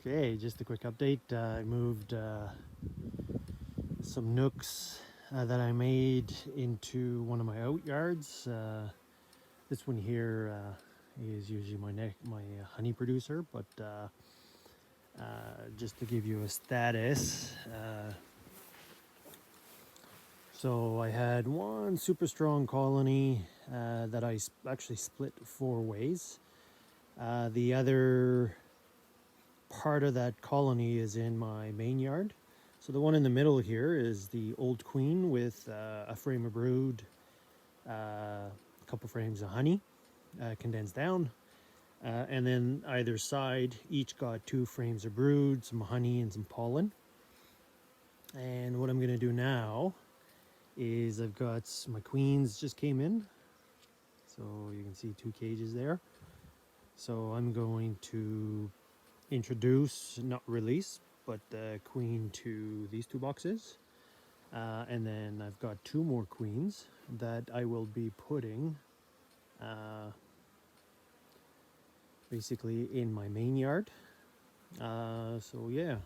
Okay, just a quick update. I moved some nooks that I made into one of my out yards. This one here is usually my honey producer, but just to give you a status, so I had one super strong colony that I actually split 4 ways. The other part of that colony is in my main yard. So the one in the middle here is the old queen with a frame of brood, a couple frames of honey condensed down, and then either side each got 2 frames of brood, some honey, and some pollen. And what I'm going to do now is I've got my queens just came in, so you can see 2 cages there. So I'm going to introduce, not release, but the queen to these 2 boxes. And then I've got 2 more queens that I will be putting basically in my main yard. So yeah,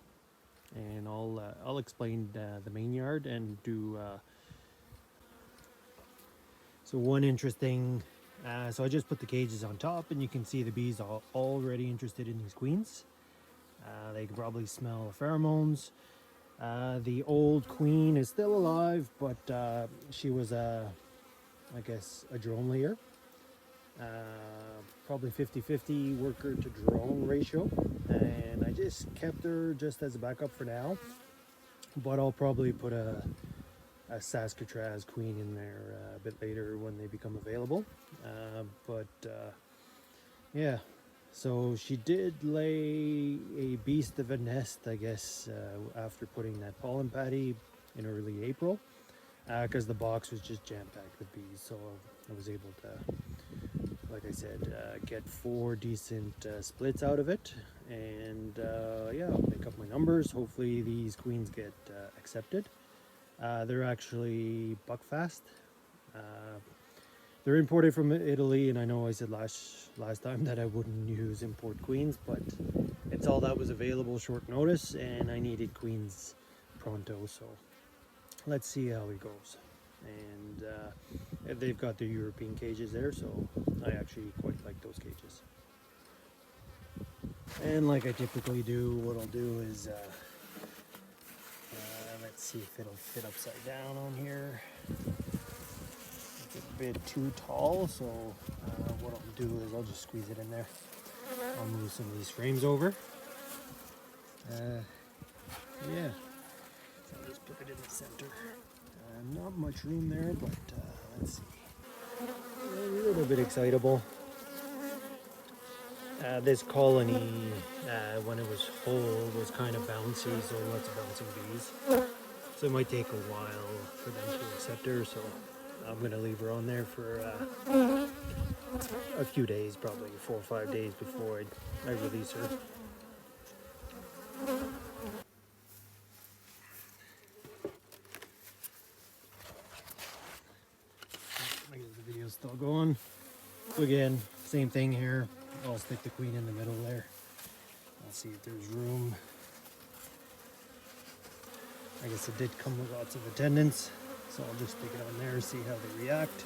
and I'll explain the main yard and do. So one interesting. So I just put the cages on top, and you can see the bees are already interested in these queens. They can probably smell the pheromones. The old queen is still alive, but she was I guess a drone layer. Probably 50-50 worker to drone ratio, and I just kept her just as a backup for now, but I'll probably put a Saskatraz queen in there a bit later when they become available. Yeah, so she did lay a beast of a nest, I guess, after putting that pollen patty in early April, because the box was just jam-packed with bees. So I was able to, like I said, get 4 decent splits out of it. And yeah, I'll make up my numbers. Hopefully these queens get accepted. They're actually buckfast. They're imported from Italy, and I know I said last time that I wouldn't use import queens, but it's all that was available short notice, and I needed queens pronto, so let's see how it goes. And they've got the European cages there, so I actually quite like those cages. And like I typically do, what I'll do is let's see if it'll fit upside down on here. It's a bit too tall, so what I'll do is I'll just squeeze it in there. I'll move some of these frames over. Yeah, so I'll just put it in the center. Not much room there, but let's see. A little bit excitable. This colony, when it was whole, was kind of bouncy, so lots of bouncing bees. So it might take a while for them to accept her, so I'm going to leave her on there for a few days, probably 4 or 5 days before I release her. I guess the video's still going. So again, same thing here. I'll stick the queen in the middle there. I'll see if there's room. I guess it did come with lots of attendants, so I'll just stick it on there, see how they react.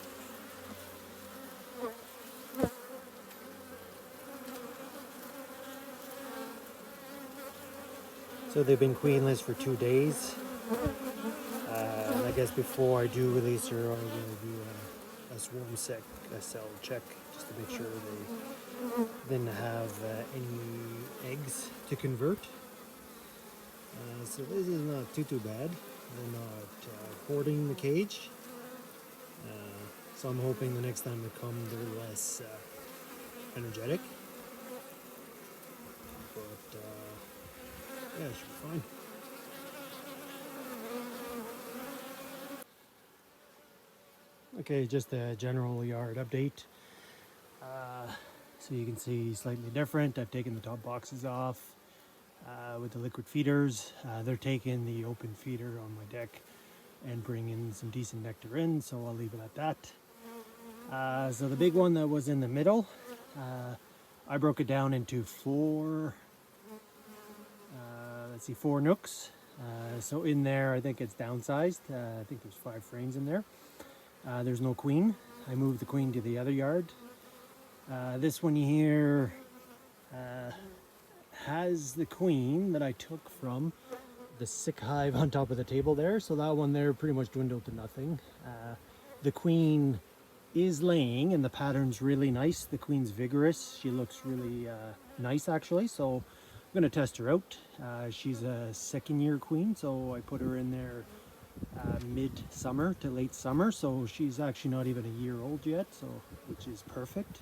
So they've been queenless for 2 days. And I guess before I do release her, I will do a swarm cell check just to make sure they didn't have any eggs to convert. So this is not too bad. They're not hoarding the cage. So I'm hoping the next time they come they're less energetic. But yeah, it should be fine. Okay, just a general yard update. So you can see slightly different. I've taken the top boxes off with the liquid feeders. They're taking the open feeder on my deck and bringing some decent nectar in, so I'll leave it at that. So the big one that was in the middle, I broke it down into 4 let's see, 4 nucs. So in there, I think it's downsized. I think there's 5 frames in there. There's no queen. I moved the queen to the other yard. This one here has the queen that I took from the sick hive on top of the table there. So that one there pretty much dwindled to nothing. The queen is laying and the pattern's really nice. The queen's vigorous. She looks really nice actually. So I'm gonna test her out. She's a 2nd year queen, so I put her in there mid-summer to late summer. So she's actually not even a year old yet, so which is perfect.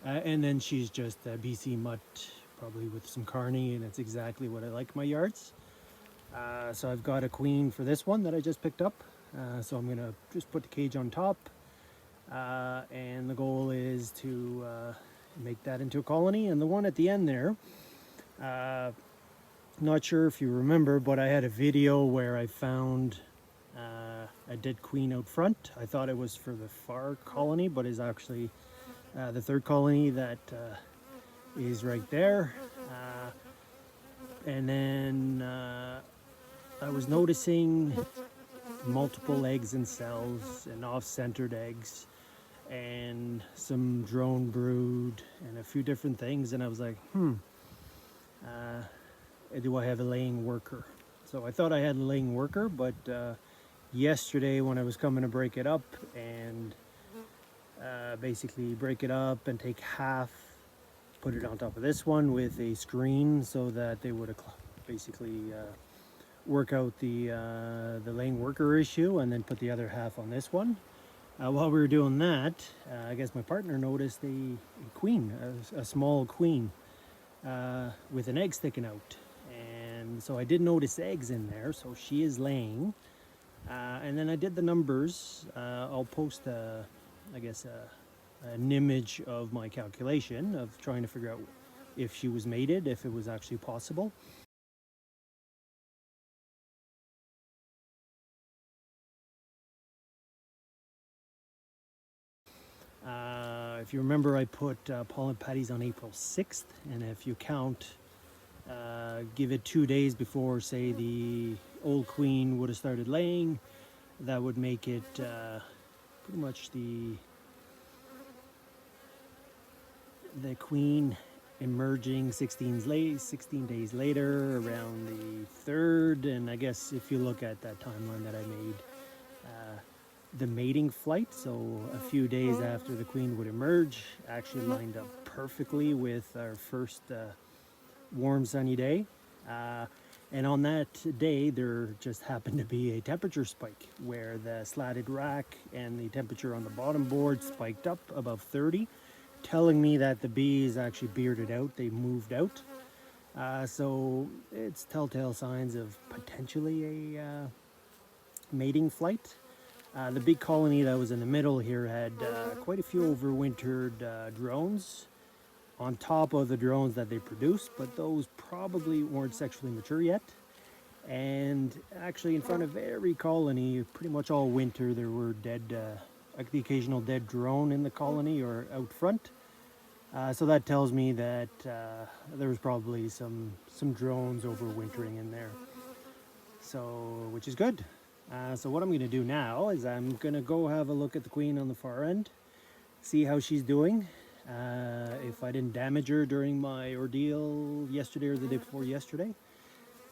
And then she's just a BC mutt, probably with some carney, and it's exactly what I like in my yards. So I've got a queen for this one that I just picked up. So I'm gonna just put the cage on top. And the goal is to make that into a colony. And the one at the end there, not sure if you remember, but I had a video where I found a dead queen out front. I thought it was for the far colony, but is actually the 3rd colony that is right there. And then I was noticing multiple eggs and cells and off-centered eggs and some drone brood and a few different things, and I was like, do I have a laying worker? So I thought I had a laying worker, but yesterday when I was coming to break it up and basically break it up and take half, put it on top of this one with a screen so that they would basically work out the laying worker issue, and then put the other half on this one. While we were doing that, I guess my partner noticed a queen, a small queen with an egg sticking out. And so I did notice eggs in there, so she is laying. And then I did the numbers. I'll post, I guess, an image of my calculation of trying to figure out if she was mated, if it was actually possible. If you remember, I put pollen patties on April 6th, and if you count, give it 2 days before, say, the old queen would have started laying, that would make it pretty much the queen emerging 16 days later, around the 3rd. And I guess if you look at that timeline that I made, the mating flight, so a few days after the queen would emerge, actually lined up perfectly with our first warm sunny day. And on that day there just happened to be a temperature spike where the slatted rack and the temperature on the bottom board spiked up above 30, telling me that the bees actually bearded out, they moved out. So it's telltale signs of potentially a mating flight. The big colony that was in the middle here had quite a few overwintered drones on top of the drones that they produced, but those probably weren't sexually mature yet. And actually in front of every colony, pretty much all winter, there were dead, like the occasional dead drone in the colony or out front. So that tells me that there was probably some drones overwintering in there. So, which is good. So what I'm going to do now is I'm going to go have a look at the queen on the far end, see how she's doing. If I didn't damage her during my ordeal yesterday or the day before yesterday.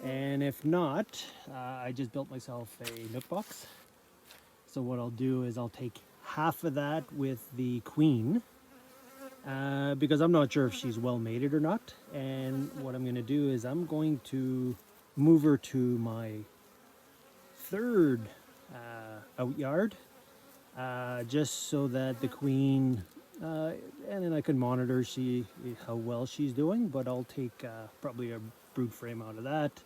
And if not, I just built myself a nook box. So what I'll do is I'll take half of that with the queen, because I'm not sure if she's well mated or not. And what I'm going to do is I'm going to move her to my 3rd out yard, just so that the queen, and then I can monitor how well she's doing. But I'll take probably a brood frame out of that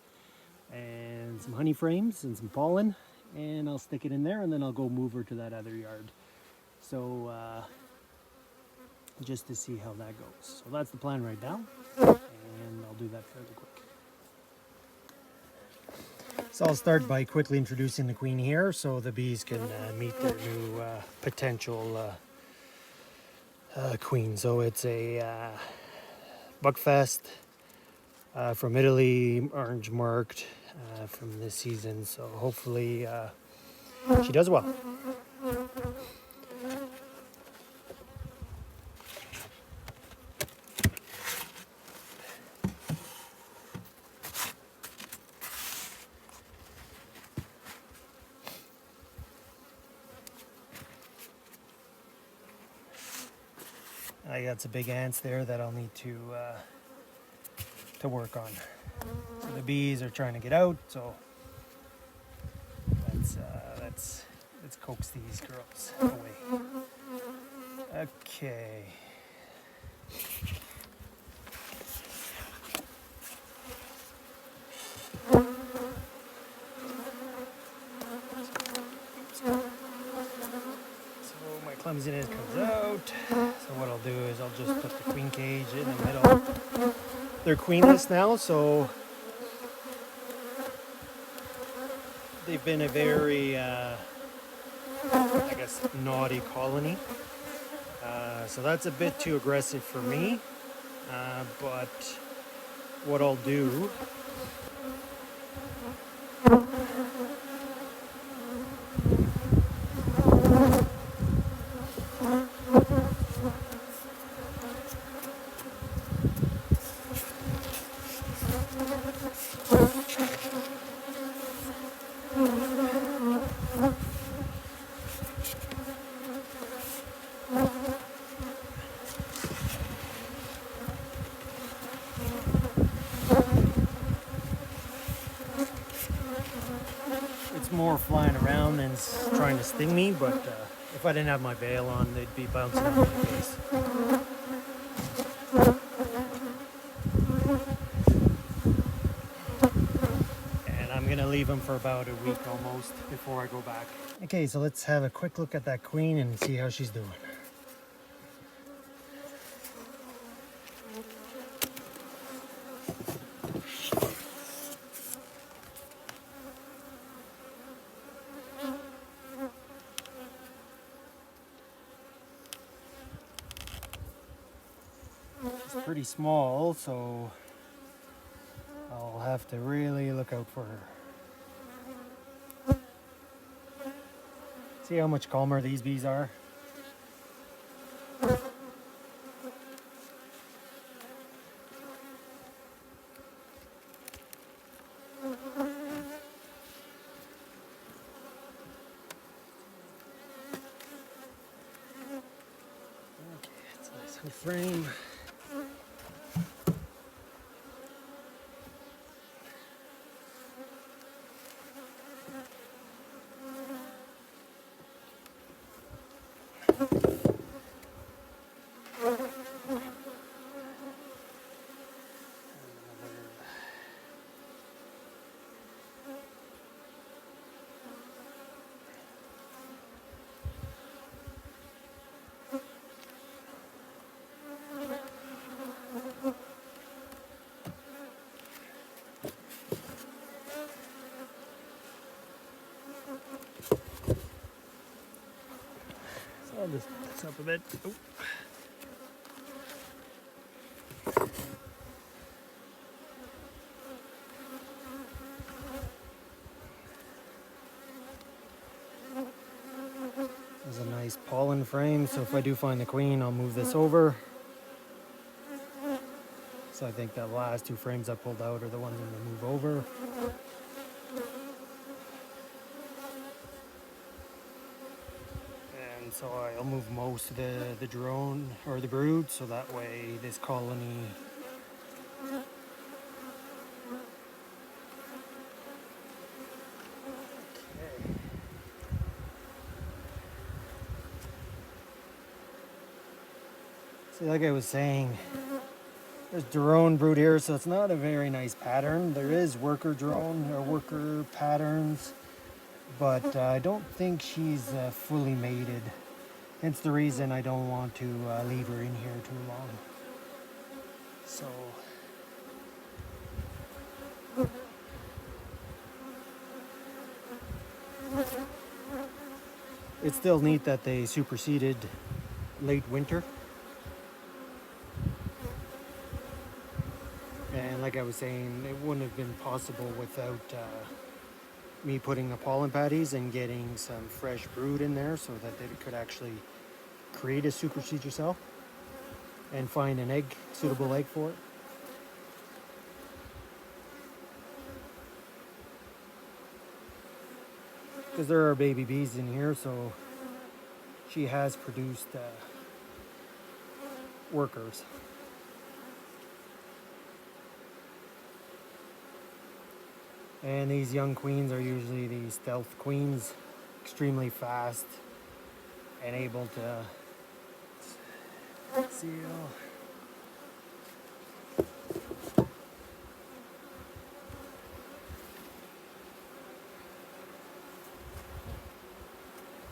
and some honey frames and some pollen, and I'll stick it in there, and then I'll go move her to that other yard. So just to see how that goes. So that's the plan right now, and I'll do that fairly quick. So I'll start by quickly introducing the queen here so the bees can meet their new potential queen. So it's a Buckfast from Italy, orange marked from this season. So hopefully she does well. I got some big ants there that I'll need to work on. So the bees are trying to get out, so let's coax these girls away. Okay. My clumsiness comes out. So what I'll do is I'll just put the queen cage in the middle. They're queenless now, so they've been a very, I guess, naughty colony. So that's a bit too aggressive for me. But what I'll do more flying around than trying to sting me, but if I didn't have my veil on, they'd be bouncing on my face. And I'm gonna leave them for about a week almost before I go back. Okay, so let's have a quick look at that queen and see how she's doing. She's pretty small, so I'll have to really look out for her. See how much calmer these bees are? Okay, it's a nice little frame. I'll just put this up a bit. Oh. There's a nice pollen frame, so if I do find the queen, I'll move this over. So I think the last two frames I pulled out are the ones I'm going to move over. So I'll move most of the drone or the brood, so that way this colony See, like I was saying, there's drone brood here, so it's not a very nice pattern. There is worker drone or worker patterns, but I don't think she's fully mated. Hence the reason I don't want to leave her in here too long. So it's still neat that they superseded late winter. And like I was saying, it wouldn't have been possible without me putting the pollen patties and getting some fresh brood in there so that they could actually create a supersedure cell and find an egg, suitable egg for it. Because there are baby bees in here, so she has produced workers. And these young queens are usually these stealth queens, extremely fast and able to seal.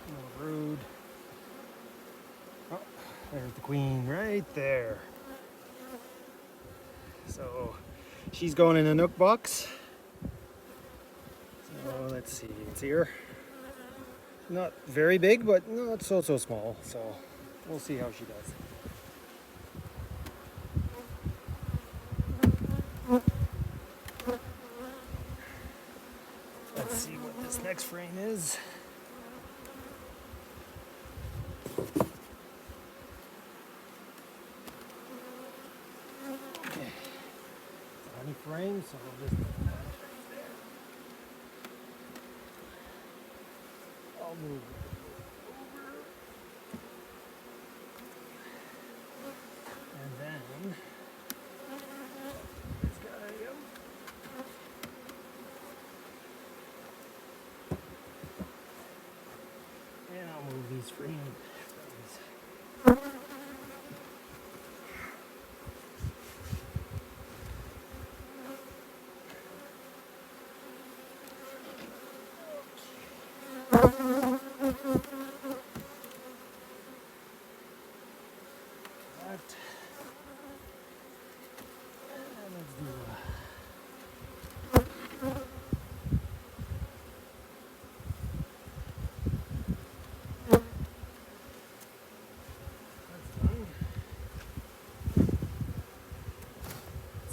No brood. Oh, there's the queen right there. So she's going in a nook box. So let's see, it's here. Not very big, but not so small. So we'll see how she does. Let's see what this next frame is. Okay, it's a honey frame, so we'll just put that right there. I'll move it over. And then this guy out. And I'll move these frames.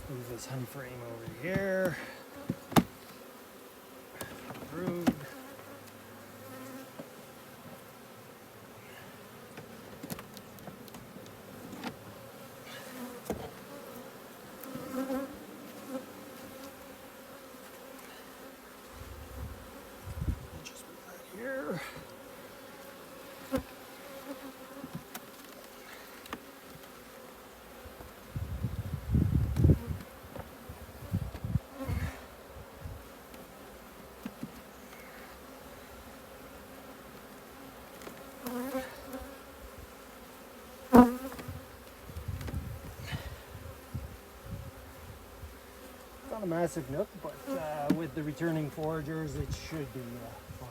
Move this honey frame over here. Brood. Just put that here. Not a massive nook, but with the returning foragers, it should be fine.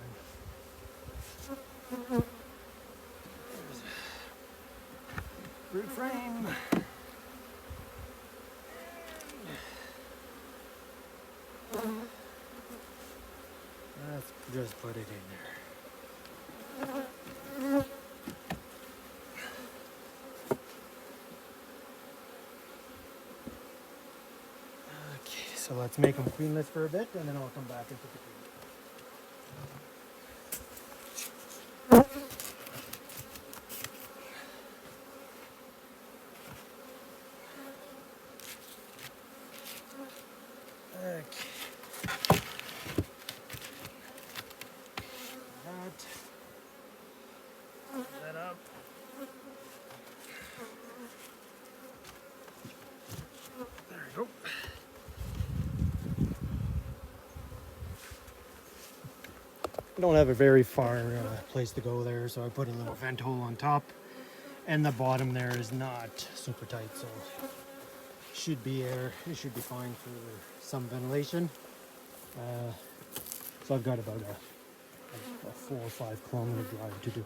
There's a brood frame. Let's just put it in there. So let's make them queenless for a bit, and then I'll come back and put the queen. Okay. That up. There we go. I don't have a very far place to go there, so I put a little vent hole on top, and the bottom there is not super tight, so should be air. It should be fine for some ventilation. So I've got about a 4 or 5 kilometer drive to do.